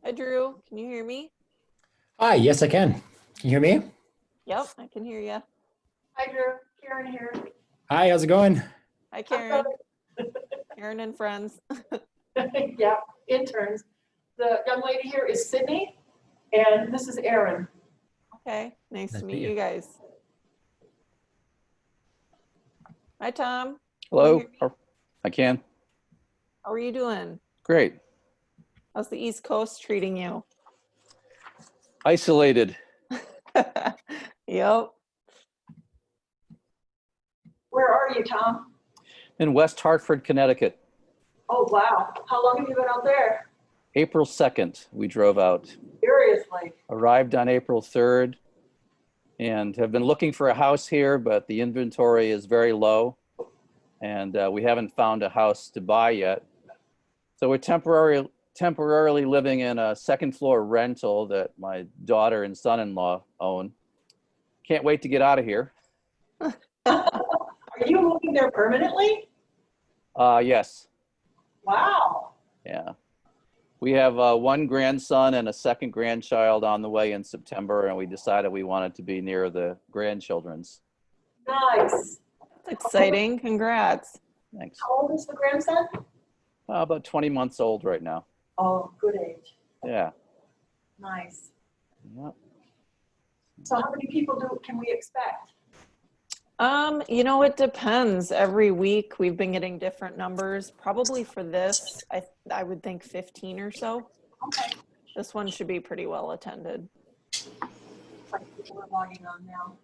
Hi, Drew. Can you hear me? Hi, yes, I can. Can you hear me? Yep, I can hear you. Hi, Drew. Karen here. Hi, how's it going? Hi, Karen. Karen and friends. Yeah, interns. The young lady here is Sydney, and this is Erin. Okay, nice Nice to to meet meet you you. guys. Hi, Tom. Can you Hello. hear me? I can. How are you doing? Great. How's the East Coast treating you? Isolated. Yep. Where are you, Tom? In West Hartford, Connecticut. Oh, wow. How long have you been out there? April 2nd, we drove out. Seriously. Arrived on April 3rd and have been looking for a house here, but the inventory is very low and we haven't found a house to buy yet. So we're temporarily living in a second floor rental that my daughter and son-in-law own. Can't wait to get out of here. Are you moving there permanently? Yes. Wow. Yeah. We have one grandson and a second grandchild on the way in September, and we decided we wanted to be near the grandchildren's. Nice. That's exciting. Congrats. Thanks. How old is the grandson? About 20 months old right now. Oh, good age. Yeah. Nice. Yep. So how many people can we expect? It depends. Every week we've been getting different numbers. Probably for this, I would think 15 or so. Okay. This one should be pretty well attended. Like people are logging on now.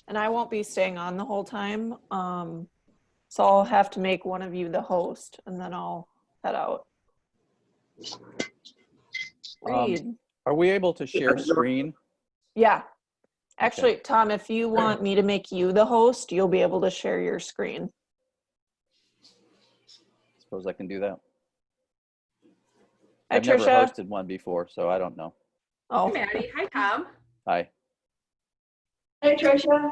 And I won't be staying on the whole time. So I'll have to make one of you the host and then I'll head out. Reed. Are we able to share screen? Yeah. Actually, Tom, if you want me to make you the host, you'll be able to share your screen. Suppose I can do that. Hi, I've never Tricia. hosted one before, so I don't know. Oh, Hi, Maddie. Hi, Tom. Hi. Hey, Tricia.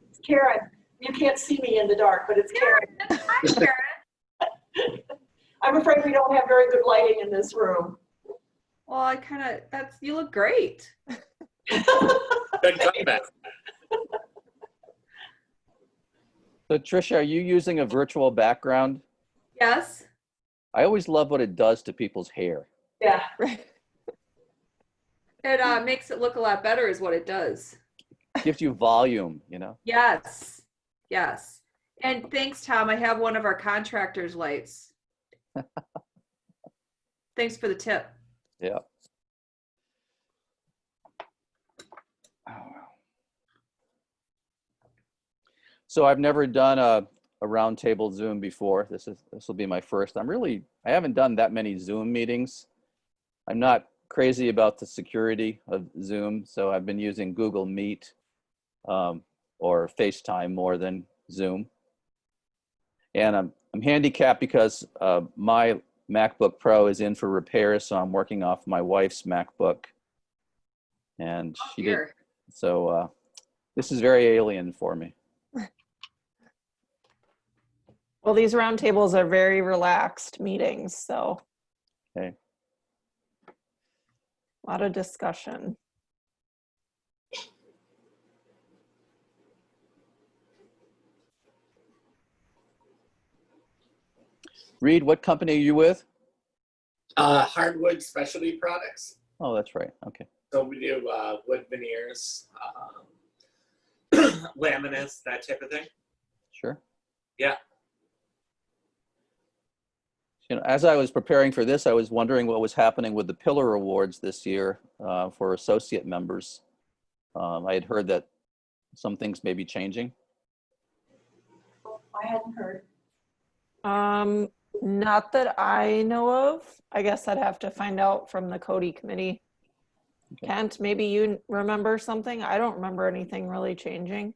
It's Karen. You can't see me in the dark, but it's Karen. Hi, Karen. I'm afraid we don't have very good lighting in this room. Well, you look great. Good comeback. So Tricia, are you using a virtual background? Yes. I always love what it does to people's hair. Yeah. It makes it look a lot better is what it does. Gives you volume, you know? Yes. Yes. And thanks, Tom. I have one of our contractors' lights. Thanks for the tip. Yeah. Oh, wow. So I've never done a roundtable Zoom before. This will be my first. I haven't done that many Zoom meetings. I'm not crazy about the security of Zoom, so I've been using Google Meet or FaceTime more than Zoom. And I'm handicapped because my MacBook Pro is in for repair, so I'm working off my wife's MacBook. And she did. So this is very alien for me. well, these roundtables are very relaxed meetings, so Okay. a lot of discussion. Reed, what company are you with? Hardwood specialty products. Oh, that's right. Okay. So we do wood veneers, laminates, that type of thing. Sure. Yeah. You know, as I was preparing for this, I was wondering what was happening with the Pillar Awards this year for associate members. I had heard that some things may be changing. I hadn't heard. Not that I know of. I guess I'd have to find out from the CotY committee. Okay. Kent, maybe you remember something? I don't remember anything really changing.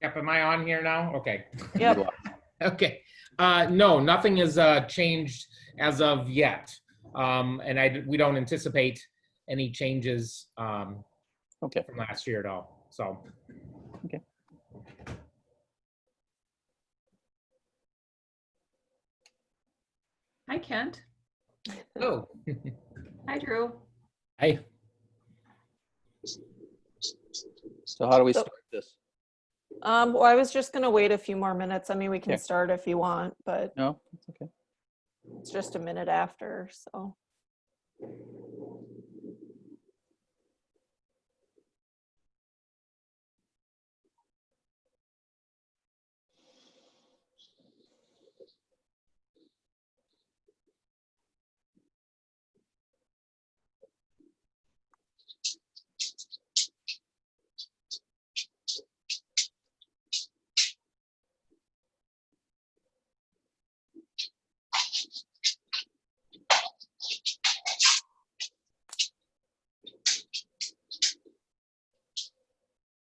Yep, am I on here now? Okay. Yep. Okay. No, nothing has changed as of yet. And we don't anticipate any changes Okay. from last year at all. So. Okay. Kent. Oh. Hi, Drew. Hey. So how do we So- start this? Well, I was just gonna wait a few more minutes. I mean, we can Okay. start if you want, but No, it's okay. it's just a minute after, so.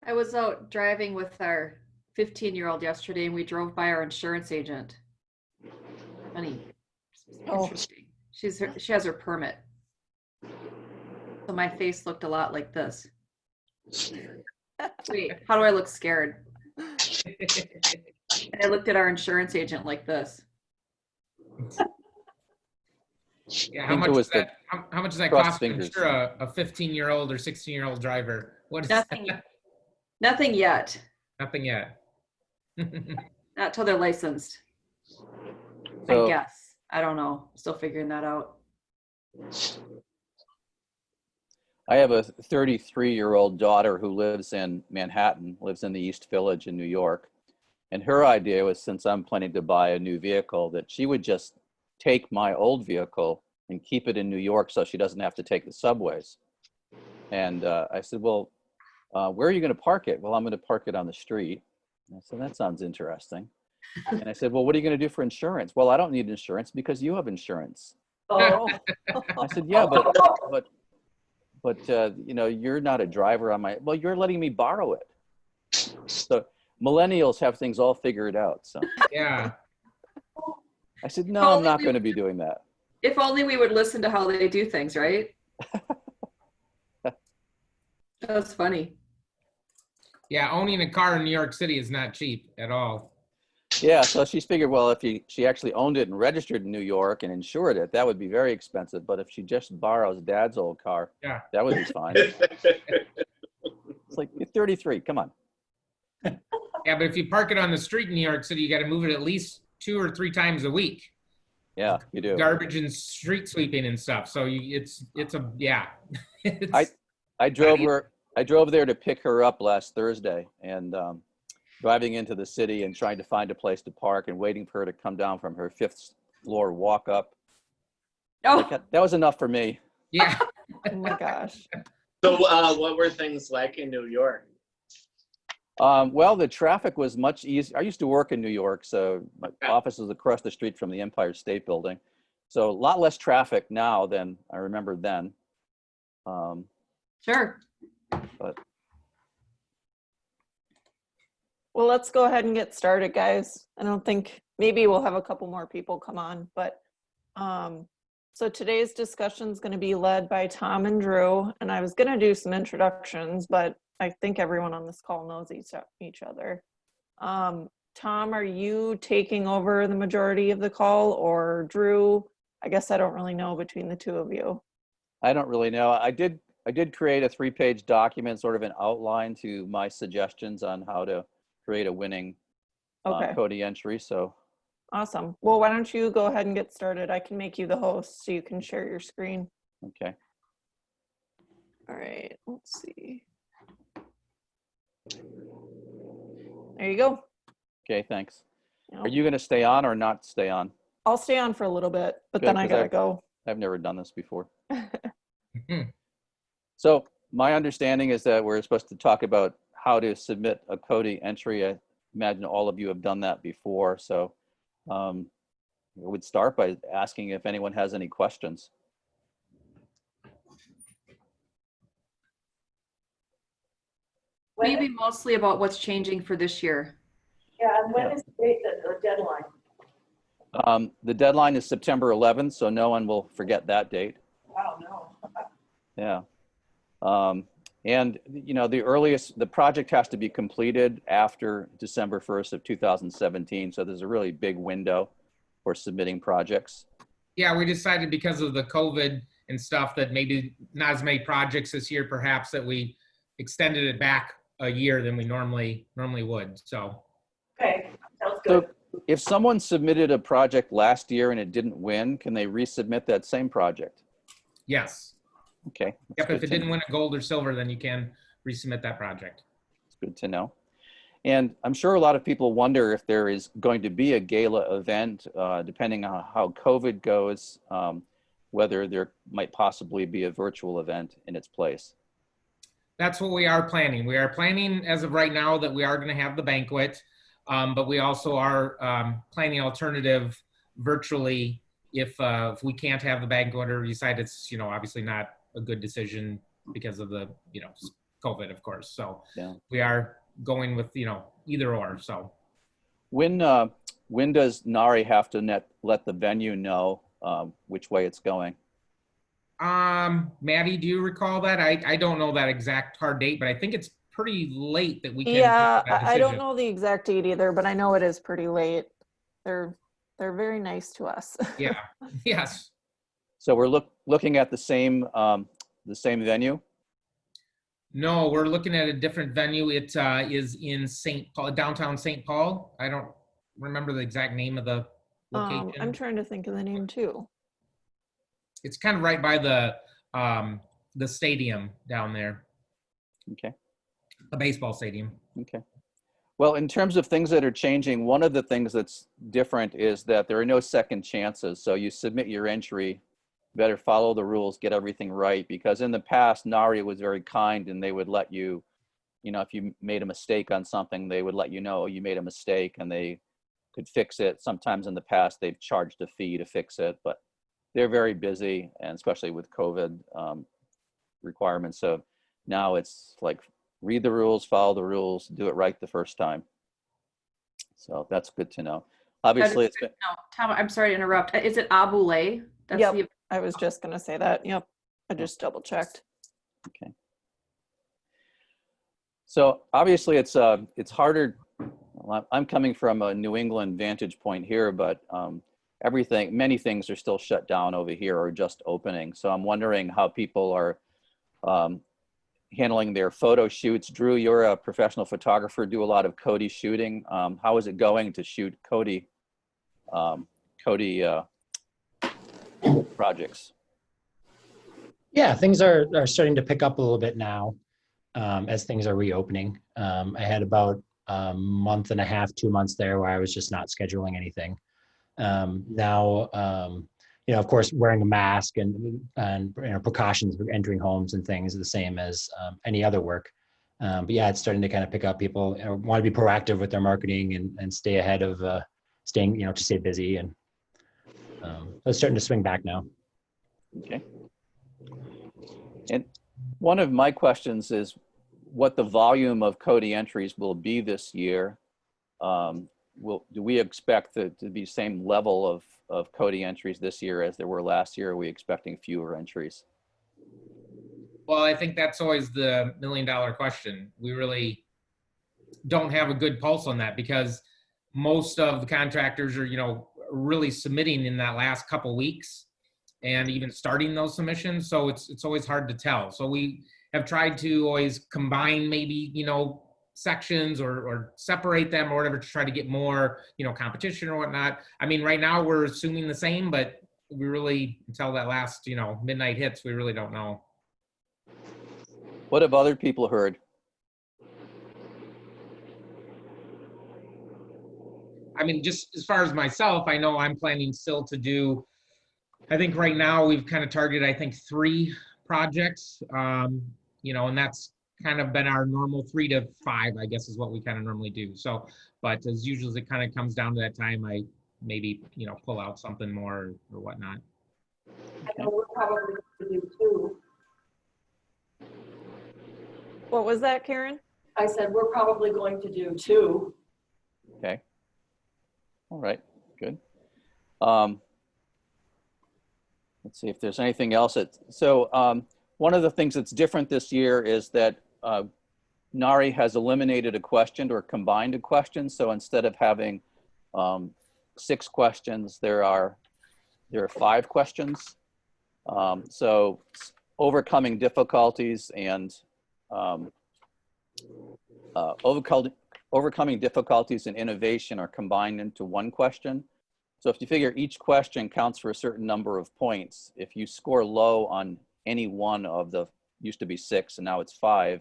I was out driving with our 15-year-old yesterday and we drove by our insurance agent. Funny. Oh. Interesting. She has her permit. So my face looked a lot like this. Wait, how do I look scared? And I looked at our insurance agent like this. Yeah, I how think much it is was the that? How much does that crossed cost to fingers. insure a 15-year-old or 16-year-old driver? What is Nothing, that? nothing yet. Nothing yet. Not till they're licensed, I So guess. I don't know. Still figuring that out. I have a 33-year-old daughter who lives in Manhattan, lives in the East Village in New York. And her idea was, since I'm planning to buy a new vehicle, that she would just take my old vehicle and keep it in New York so she doesn't have to take the subways. And I said, well, where are you going to park it? Well, I'm going to park it on the street. And I said, that sounds interesting. And I said, well, what are you going to do for insurance? Well, I don't need insurance because you have insurance. Oh. I said, yeah, but you know, you're not a driver on my, well, you're letting me borrow it. So millennials have things all figured out. So Yeah. I said, no, I'm not going to be doing that. If only we would listen to how they do things, right? That's funny. Yeah, owning a car in New York City is not cheap at all. Yeah, so she's figured, well, if she actually owned it and registered in New York and insured it, that would be very expensive. But if she just borrows dad's old car, Yeah. that would be fine. It's like, you're 33, come on. Yeah, but if you park it on the street in New York City, you got to move it at least 2 or 3 times a week. Yeah, you do. Garbage and street sweeping and stuff. So it's a, yeah. It's- I drove there to pick her up last Thursday, and driving into the city and trying to find a place to park and waiting for her to come down from her 5th floor walk up. Oh, That was enough for me. yeah. Oh my gosh. So what were things like in New York? Well, the traffic was much easier. I used to work in New York, so my office is across the street from the Empire State Building. So a lot less traffic now than I remember then. sure. But Well, let's go ahead and get started, guys. I don't think, maybe we'll have a couple more people come on, but so today's discussion is going to be led by Tom and Drew, and I was going to do some introductions, but I think everyone on this call knows each other. Tom, are you taking over the majority of the call, or Drew? I guess I don't really know between the two of you. I don't really know. I did create a 3-page document, sort of an outline to my suggestions on how to create a winning Okay. CotY entry. So Awesome. Well, why don't you go ahead and get started? I can make you the host so you can share your screen. okay. All right, let's see. There you go. Okay, thanks. Yep. Are you going to stay on or not stay on? I'll stay on for a little bit, but Good, then I 'cause gotta go. I've never done this before. Mhm. So my understanding is that we're supposed to talk about how to submit a CotY entry. I imagine all of you have done that before. So I would start by asking if anyone has any questions. Maybe mostly about what's changing for this year. Yeah, and when is the date, the deadline? The deadline is September 11th, so no one will forget that date. Wow, no. Yeah. And you know, the project has to be completed after December 1st of 2017. So there's a really big window for submitting projects. Yeah, we decided because of the COVID and stuff that maybe not as many projects this year, perhaps, that we extended it back a year than we normally would. So Okay, sounds good. So if someone submitted a project last year and it didn't win, can they resubmit that same project? yes. Okay. that's Yep, good if it to didn't know. win a gold or silver, then you can resubmit that project. It's good to know. And I'm sure a lot of people wonder if there is going to be a gala event, depending on how COVID goes, whether there might possibly be a virtual event in its place. That's what we are planning. We are planning as of right now that we are going to have the banquet, but we also are planning alternative virtually if we can't have the banquet or decide it's, obviously not a good decision because of the, COVID, of course. So Yeah. we are going with, either or. So When does NARI have to let the venue know which way it's going? Maddie, do you recall that? I don't know that exact hard date, but I think it's pretty late that we can Yeah, make that I don't decision. know the exact date either, but I know it is pretty late. They're very nice to us. Yeah. Yes. So we're looking at the same venue. No, we're looking at a different venue. It is in St. Paul, downtown St. Paul. I don't remember the exact name of the location. I'm trying to think of the name too. It's kind of right by the stadium down there, Okay. a baseball stadium. Okay. Well, in terms of things that are changing, one of the things that's different is that there are no second chances. So you submit your entry, better follow the rules, get everything right, because in the past, NARI was very kind and they would let you, if you made a mistake on something, they would let you know you made a mistake and they could fix it. Sometimes in the past, they've charged a fee to fix it, but they're very busy, and especially with COVID requirements. So now it's like, read the rules, follow the rules, do it right the first time. So that's good to know. Obviously, it's been, No, Tom, I'm sorry to interrupt. Is it Abule? That's Yep. the, I was just gonna say that. Yep. I just double checked. okay. So obviously it's harder. Well, I'm coming from a New England vantage point here, but many things are still shut down over here or just opening. So I'm wondering how people are handling their photo shoots. Drew, you're a professional photographer, do a lot of CotY shooting. How is it going to shoot CotY projects? Yeah, things are starting to pick up a little bit now as things are reopening. I had about a month and a half, 2 months there where I was just not scheduling anything. Now, of course, wearing a mask and precautions for entering homes and things are the same as any other work. But yeah, it's starting to kind of pick up. People want to be proactive with their marketing and stay ahead of staying, to stay busy. And so it's starting to swing back now. Okay. And one of my questions is what the volume of CotY entries will be this year. Do we expect to be same level of CotY entries this year as there were last year? Or are we expecting fewer entries? Well, I think that's always the $1 million question. We really don't have a good pulse on that because most of the contractors are, really submitting in that last couple weeks and even starting those submissions. So it's always hard to tell. So we have tried to always combine maybe, sections or separate them or whatever to try to get more, competition or whatnot. I mean, right now we're assuming the same, but we really, until that last, midnight hits, we really don't know. What have other people heard? I mean, just as far as myself, I know I'm planning still to do, I think right now we've kind of targeted, 3 projects, and that's kind of been our normal 3 to 5, I guess, is what we kind of normally do. So, but as usual, as it kind of comes down to that time, I maybe, pull out something more or whatnot. I know we're probably going to do 2. What was that, Karen? I said, we're probably going to do 2. Okay. All right, good. Let's see if there's anything else. One of the things that's different this year is that NARI has eliminated a question or combined a question. So instead of having 6 questions, there are There are 5 questions. So overcoming difficulties and overcoming difficulties and innovation are combined into one question. So if you figure each question counts for a certain number of points, if you score low on any one of the, used to be 6 and now it's 5,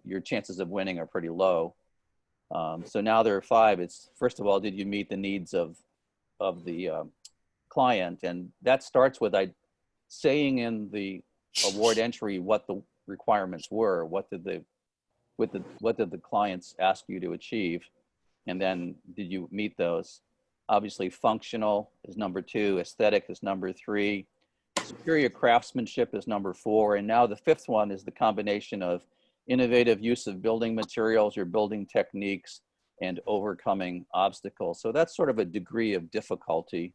your chances of winning are pretty low. So now there are 5. It's, first of all, did you meet the needs of the client? And that starts with saying in the award entry what the requirements were. What did the clients ask you to achieve? And then did you meet those? Obviously, functional is number 2, aesthetic is number 3, superior craftsmanship is number 4, and now the 5th one is the combination of innovative use of building materials or building techniques and overcoming obstacles. So that's sort of a degree of difficulty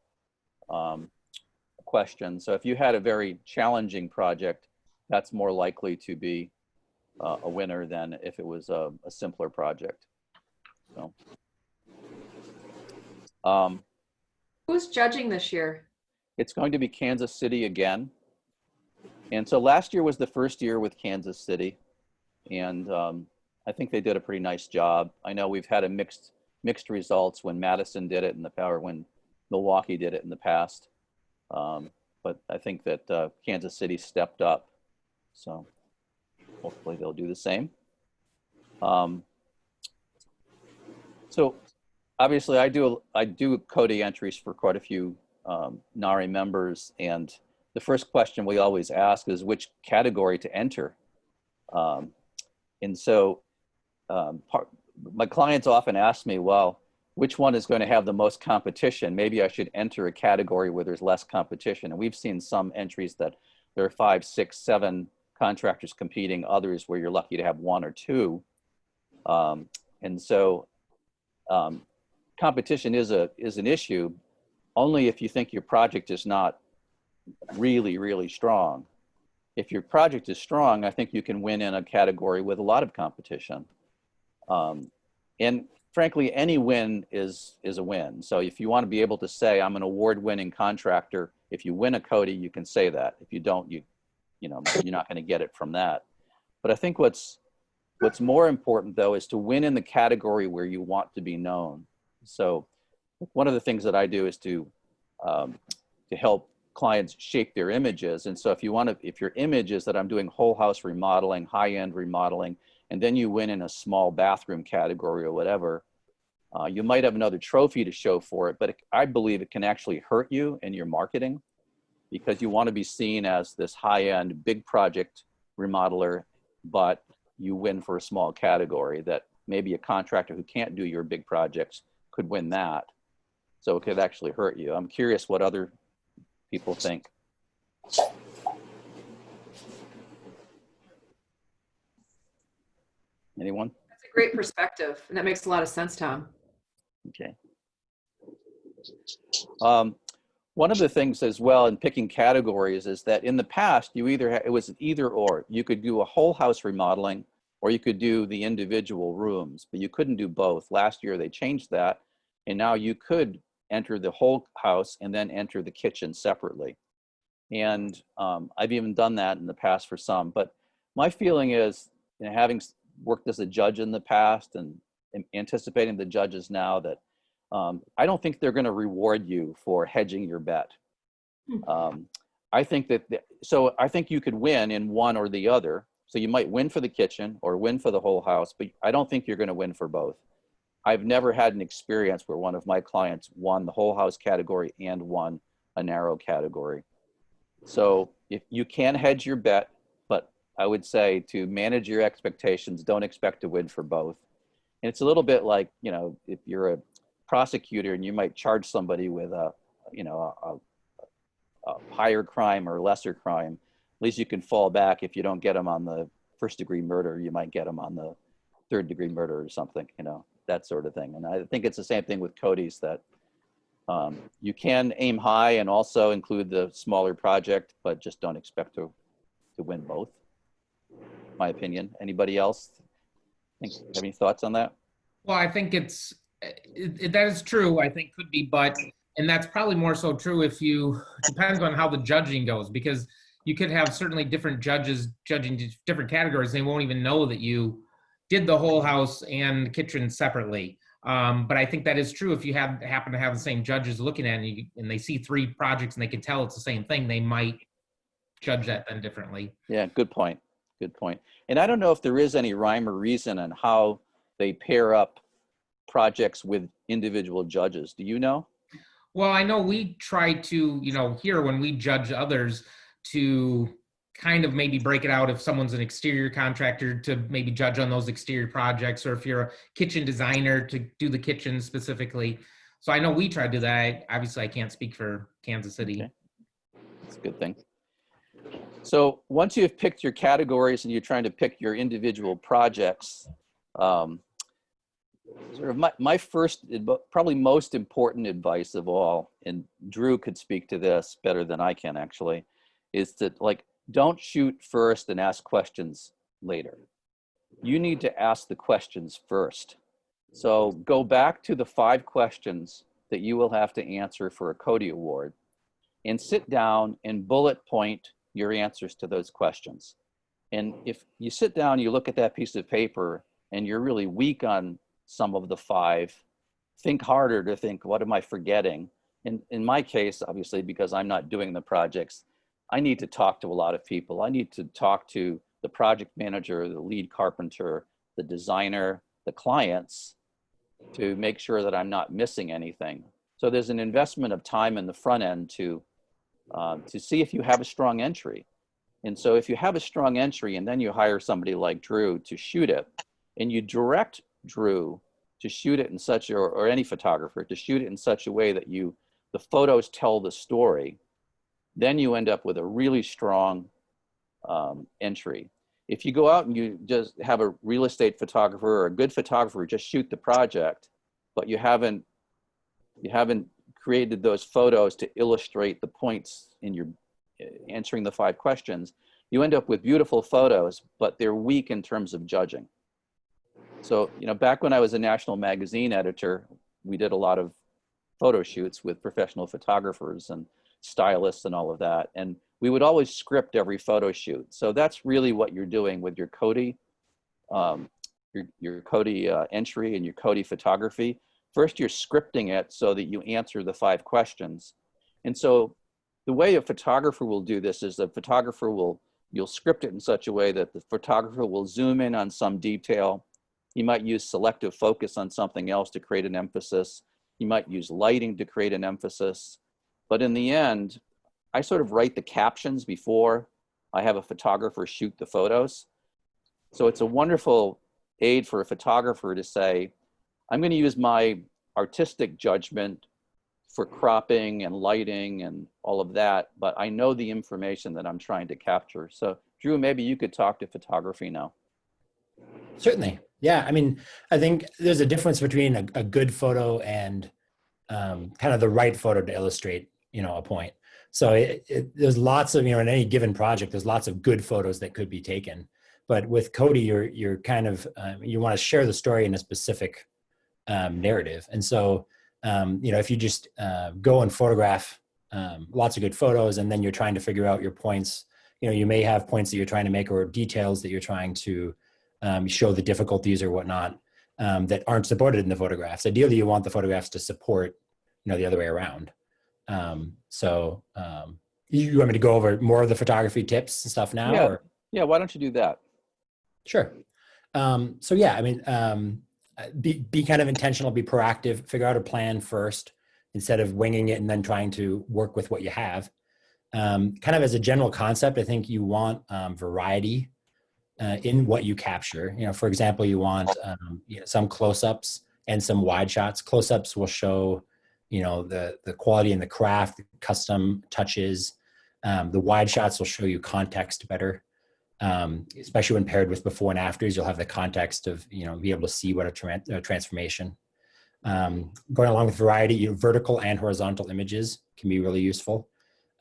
question. So if you had a very challenging project, that's more likely to be a winner than if it was a simpler project. So. Who's judging this year? It's going to be Kansas City again. And so last year was the first year with Kansas City. And I think they did a pretty nice job. I know we've had a mixed results when Madison did it in the power, when Milwaukee did it in the past. But I think that Kansas City stepped up. So hopefully they'll do the same. So obviously I do CotY entries for quite a few NARI members. And the first question we always ask is which category to enter. And so my clients often ask me, well, which one is going to have the most competition? Maybe I should enter a category where there's less competition. And we've seen some entries that there are 5, 6, 7 contractors competing, others where you're lucky to have 1 or 2. And so competition is an issue only if you think your project is not really, really strong. If your project is strong, I think you can win in a category with a lot of competition. And frankly, any win is a win. So if you want to be able to say, I'm an award-winning contractor, if you win a CotY, you can say that. If you don't, you know, you're not going to get it from that. But I think what's more important, though, is to win in the category where you want to be known. So one of the things that I do is to help clients shape their images. And so if your image is that I'm doing whole house remodeling, high-end remodeling, and then you win in a small bathroom category or whatever, you might have another trophy to show for it, but I believe it can actually hurt you in your marketing because you want to be seen as this high-end big project remodeler, but you win for a small category that maybe a contractor who can't do your big projects could win that. So it could actually hurt you. I'm curious what other people think. Anyone? That's a great perspective, and that makes a lot of sense, Tom. Okay. One of the things as well in picking categories is that in the past, it was either or. You could do a whole house remodeling or you could do the individual rooms, but you couldn't do both. Last year they changed that, and now you could enter the whole house and then enter the kitchen separately. And I've even done that in the past for some, but my feeling is, you know, having worked as a judge in the past and anticipating the judges now, that I don't think they're going to reward you for hedging your bet. I think that, so I think you could win in one or the other. So you might win for the kitchen or win for the whole house, but I don't think you're going to win for both. I've never had an experience where one of my clients won the whole house category and won a narrow category. So if you can hedge your bet, but I would say to manage your expectations, don't expect to win for both. And it's a little bit like, you know, if you're a prosecutor and you might charge somebody with a higher crime or lesser crime, at least you can fall back. If you don't get them on the first-degree murder, you might get them on the third-degree murder or something, you know, that sort of thing. And I think it's the same thing with CotYs, that you can aim high and also include the smaller project, but just don't expect to win both, my opinion. Anybody else have any thoughts on that? Well, I think that is true. I think could be, but And that's probably more so true depends on how the judging goes, because you could have certainly different judges judging different categories. They won't even know that you did the whole house and kitchen separately. But I think that is true. If you happen to have the same judges looking at it and they see 3 projects and they can tell it's the same thing, they might judge that then differently. Yeah, good point. Good point. And I don't know if there is any rhyme or reason on how they pair up projects with individual judges. Do you know? Well, I know we try to, here when we judge others, to kind of maybe break it out if someone's an exterior contractor to maybe judge on those exterior projects, or if you're a kitchen designer to do the kitchen specifically. So I know we try to do that. Obviously, I can't speak for Kansas City. Okay. That's a good thing. So once you've picked your categories and you're trying to pick your individual projects, sort of my first, probably most important advice of all, and Drew could speak to this better than I can actually, is to don't shoot first and ask questions later. You need to ask the questions first. So go back to the 5 questions that you will have to answer for a CotY award and sit down and bullet point your answers to those questions. And if you sit down, you look at that piece of paper and you're really weak on some of the 5, think harder to think, what am I forgetting? In my case, obviously, because I'm not doing the projects, I need to talk to a lot of people. I need to talk to the project manager, the lead carpenter, the designer, the clients, to make sure that I'm not missing anything. So there's an investment of time in the front end to see if you have a strong entry. And so if you have a strong entry and then you hire somebody like Drew to shoot it, and you direct Drew to shoot it in such, or any photographer to shoot it in such a way that the photos tell the story, then you end up with a really strong entry. If you go out and you just have a real estate photographer or a good photographer just shoot the project, but you haven't created those photos to illustrate the points in your answering the 5 questions, you end up with beautiful photos, but they're weak in terms of judging. So, back when I was a national magazine editor, we did a lot of photo shoots with professional photographers and stylists and all of that. And we would always script every photo shoot. So that's really what you're doing with your CotY, your CotY entry and your CotY photography. First, you're scripting it so that you answer the 5 questions. And so the way a photographer will do this is the photographer you'll script it in such a way that the photographer will zoom in on some detail. You might use selective focus on something else to create an emphasis. You might use lighting to create an emphasis. But in the end, I sort of write the captions before I have a photographer shoot the photos. So it's a wonderful aid for a photographer to say, I'm going to use my artistic judgment for cropping and lighting and all of that, but I know the information that I'm trying to capture. So Drew, maybe you could talk to photography now. Certainly. Yeah. I mean, I think there's a difference between a good photo and kind of the right photo to illustrate, a point. So there's lots of, in any given project, there's lots of good photos that could be taken. But with CotY, you're kind of, you want to share the story in a specific narrative. And so, if you just go and photograph lots of good photos, and then you're trying to figure out your points, you may have points that you're trying to make or details that you're trying to show the difficulties or whatnot that aren't supported in the photographs. Ideally, you want the photographs to support, the other way around. You want me to go over more of the photography tips and stuff now? Yeah, or? Yeah. Why don't you do that? Sure. So yeah, I mean, be kind of intentional, be proactive, figure out a plan first instead of winging it and then trying to work with what you have. Kind of as a general concept, I think you want variety in what you capture. For example, you want some close-ups and some wide shots. Close-ups will show the quality and the craft, the custom touches. The wide shots will show you context better. Especially when paired with before and afters, you'll have the context of, be able to see what a transformation. Going along with variety, vertical and horizontal images can be really useful.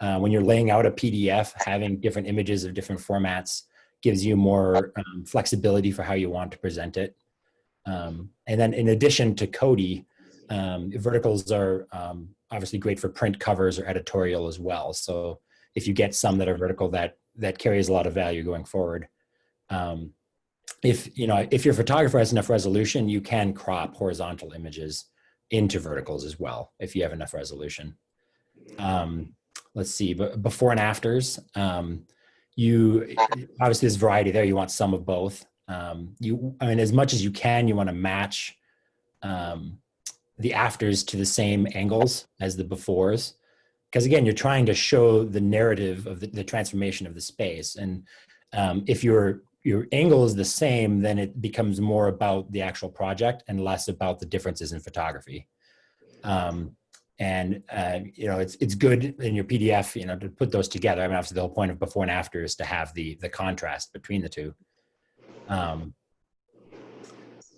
When you're laying out a PDF, having different images of different formats gives you more flexibility for how you want to present it. And then in addition to CotY, Verticals are obviously great for print covers or editorial as well. So if you get some that are vertical, that carries a lot of value going forward. If your photographer has enough resolution, you can crop horizontal images into verticals as well if you have enough resolution. Let's see, but before and afters, you obviously there's variety there. You want some of both. I mean, as much as you can, you want to match the afters to the same angles as the befores, because again, you're trying to show the narrative of the transformation of the space. And if your angle is the same, then it becomes more about the actual project and less about the differences in photography. It's good in your PDF, to put those together. I mean, obviously the whole point of before and after is to have the contrast between the two.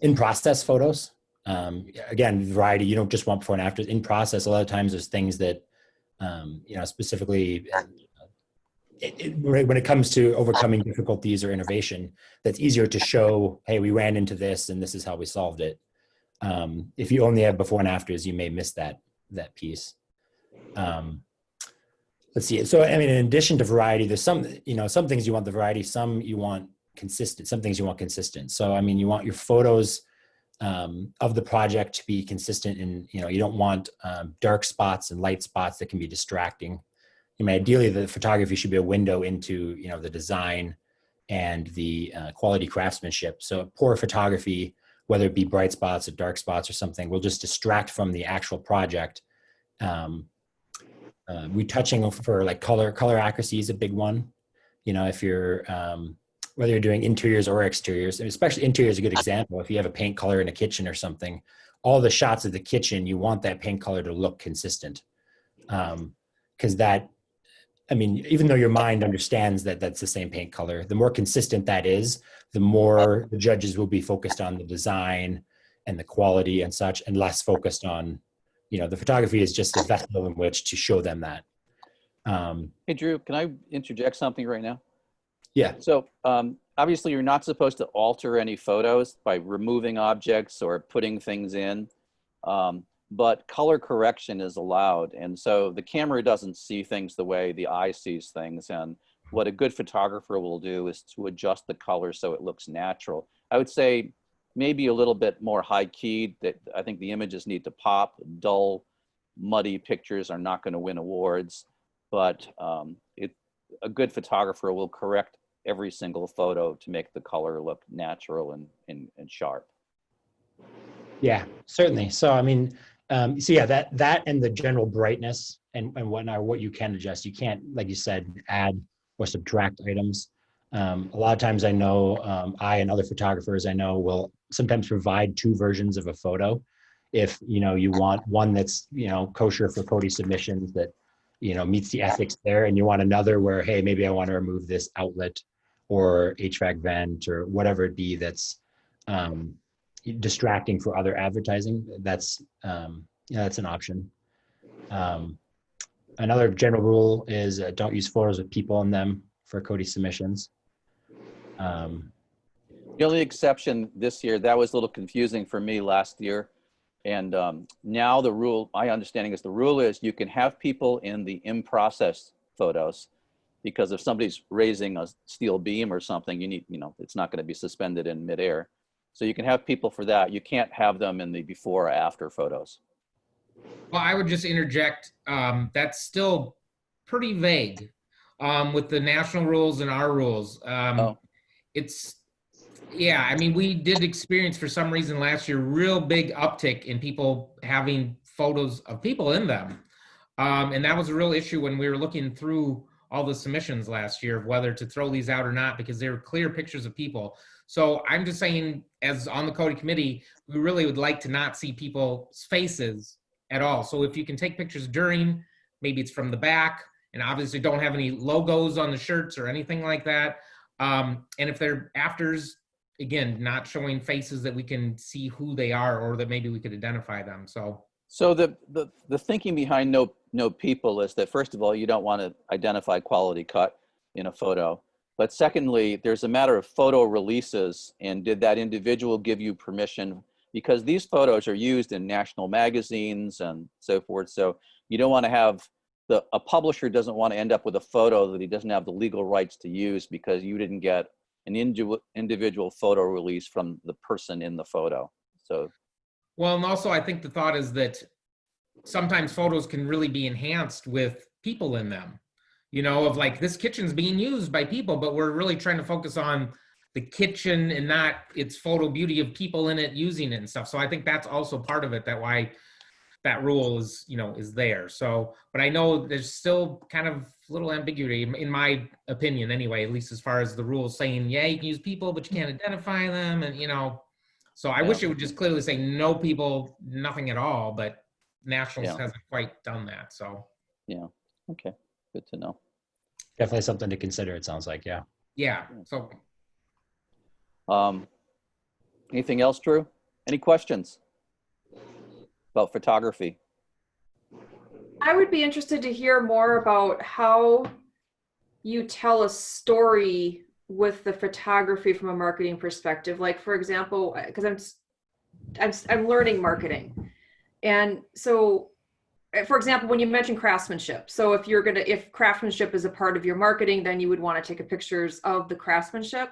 In process photos, again, variety, you don't just want before and after. In process, a lot of times there's things that, specifically when it comes to overcoming difficulties or innovation, that's easier to show, hey, we ran into this and this is how we solved it. If you only have before and afters, you may miss that piece. Let's see. So, I mean, in addition to variety, there's some things you want the variety, some you want consistent, some things you want consistent. So, I mean, you want your photos of the project to be consistent, and you don't want dark spots and light spots that can be distracting. I mean, ideally, the photography should be a window into the design and the quality craftsmanship. So, poor photography, whether it be bright spots or dark spots or something, will just distract from the actual project. Retouching for like color accuracy is a big one. If you're whether you're doing interiors or exteriors, and especially interiors is a good example. If you have a paint color in a kitchen or something, all the shots of the kitchen, you want that paint color to look consistent. Because even though your mind understands that that's the same paint color, the more consistent that is, the more the judges will be focused on the design and the quality and such, and less focused on, the photography is just a vessel in which to show them that. Hey, Drew, can I interject something right now? Yeah. So obviously you're not supposed to alter any photos by removing objects or putting things in, but color correction is allowed. And so the camera doesn't see things the way the eye sees things. And what a good photographer will do is to adjust the color so it looks natural. I would say maybe a little bit more high keyed. That I think the images need to pop. Dull, muddy pictures are not going to win awards, but a good photographer will correct every single photo to make the color look natural and sharp. Yeah, certainly. So, I mean, that and the general brightness and whatnot, what you can adjust. You can't, like you said, add or subtract items. A lot of times I know I and other photographers I know will sometimes provide two versions of a photo. If, you want one that's, kosher for CotY submissions that, meets the ethics there, and you want another where, hey, maybe I want to remove this outlet or HVAC vent or whatever it be that's distracting for other advertising, that's an option. Another general rule is don't use photos with people in them for CotY submissions. The only exception this year, that was a little confusing for me last year. And now the rule, my understanding is the rule is you can have people in the in-process photos, because if somebody's raising a steel beam or something, you need, it's not going to be suspended in midair. So you can have people for that. You can't have them in the before or after photos. Well, I would just interject, that's still pretty vague with the national rules and our rules. Yeah, we did experience for some reason last year, real big uptick in people having photos of people in them. And that was a real issue when we were looking through all the submissions last year of whether to throw these out or not, because they were clear pictures of people. So I'm just saying, as on the CotY committee, we really would like to not see people's faces at all. So if you can take pictures during, maybe it's from the back, and obviously don't have any logos on the shirts or anything like that. And if they're afters, again, not showing faces that we can see who they are, or that maybe we could identify them. So the thinking behind no people is that, first of all, you don't want to identify quality cut in a photo. But secondly, there's a matter of photo releases, and did that individual give you permission because these photos are used in national magazines and so forth. So you don't want to have a publisher doesn't want to end up with a photo that he doesn't have the legal rights to use because you didn't get an individual photo release from the person in the photo. So, Well, and also I think the thought is that sometimes photos can really be enhanced with people in them, you know, of like this kitchen's being used by people, but we're really trying to focus on the kitchen and not its photo beauty of people in it using it and stuff. So I think that's also part of it, that why that rule is, you know, is there. So, but I know there's still kind of little ambiguity in my opinion anyway, at least as far as the rules saying, yeah, you can use people, but you can't identify them. And, you know, so I wish it would just clearly say no people, nothing at all, but Nationals hasn't quite done that. So, yeah. Okay. Good to know. Definitely something to consider, it sounds like, yeah. yeah. So, Anything else, Drew? Any questions about photography? I would be interested to hear more about how you tell a story with the photography from a marketing perspective. Like, for example, because I'm learning marketing, and so, for example, when you mention craftsmanship, so if craftsmanship is a part of your marketing, then you would want to take pictures of the craftsmanship.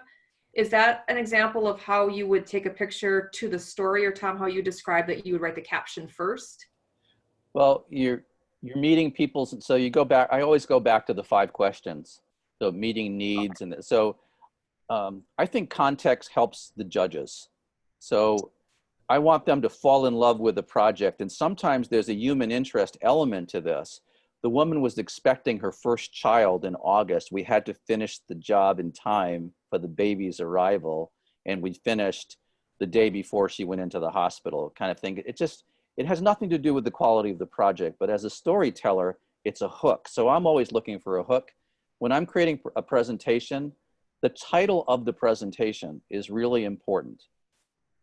Is that an example of how you would take a picture to the story, or Tom, how you describe that you would write the caption first? Well, you're meeting people, so you go back. I always go back to the 5 questions. So meeting needs, and so I think context helps the judges. So I want them to fall in love with the project, and sometimes there's a human interest element to this. The woman was expecting her first child in August. We had to finish the job in time for the baby's arrival, and we finished the day before she went into the hospital, kind of thing. It has nothing to do with the quality of the project, but as a storyteller, it's a hook. So I'm always looking for a hook. When I'm creating a presentation, the title of the presentation is really important.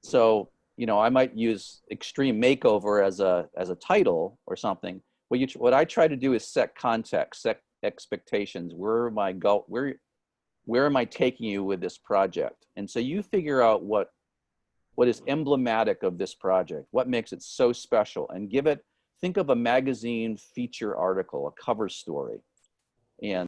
So, you know, I might use extreme makeover as a title or something. What I try to do is set context, set expectations. Where am I taking you with this project? And so you figure out what is emblematic of this project, what makes it so special, and think of a magazine feature article, a cover story. And